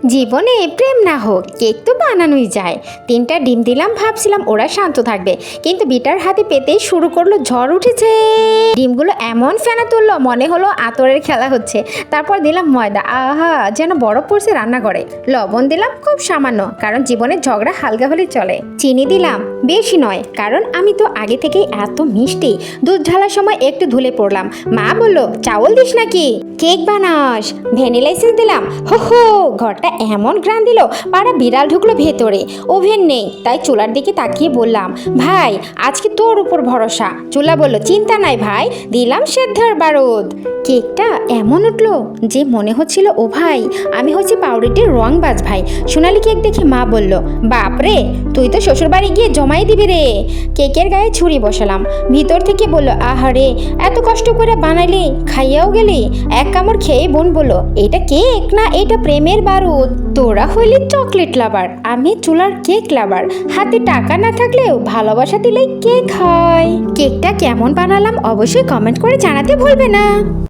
জীবনে প্রেম না হোক কেক তো বানানোই যায়। 3টা ডিম দিলাম, ভাবছিলাম ওরা শান্ত থাকবে, কিন্তু বিটার হাতে পেতেই শুরু করলো ঝড় উঠেছে। ডিমগুলো এমন ফেনা তুললো মনে হলো আতরের খেলা হচ্ছে। তারপর দিলাম ময়দা, আহা যেন বরফ পড়ছে রান্না করে। লবণ দিলাম খুব সামান্য, কারণ জীবনের ঝগড়া হালকা হলে চলে। চিনি দিলাম বেশি নয়, কারণ আমি তো আগে থেকেই এত মিষ্টি। দুধ ঢালার সময় একটু ধুলে পড়লাম। মা বললো চাউল দিস নাকি, কেক বানাস। ভ্যানিলা এসেন্স দিলাম, হো হো ঘরটা এমন ঘ্রাণ দিল পাড়া বিড়াল ঢুকলো ভেতরে। ওভেন নেই, তাই চুলার দিকে তাকিয়ে বললাম, ভাই আজকে তোর উপর ভরসা। চুলা বলল, চিন্তা নাই ভাই, দিলাম সেদ্ধর বারুদ। কেকটা এমন উঠলো যে মনে হচ্ছিল ও ভাই আমি হচ্ছে পাউরুটির রংবাজ ভাই। সোনালি কেক দেখে মা বলল, বাপরে তুই তো শ্বশুরবাড়ি গিয়ে জমাই দিবি রে। কেকের গায়ে ছুরি বসালাম, ভিতর থেকে বলল, আহারে এত কষ্ট করে বানাইলি, খাইয়াও গেলি। এক কামড় খেয়ে বোন বলল, এটা কেক না, এটা প্রেমের বারুদ। তোরা হইলি চকলেট লাভার, আমি চুলার কেক লাভার। হাতে টাকা না থাকলেও ভালোবাসা দিলেই কেক হয়। কেকটা কেমন বানালাম অবশ্যই কমেন্ট করে জানাতে ভুলবে না।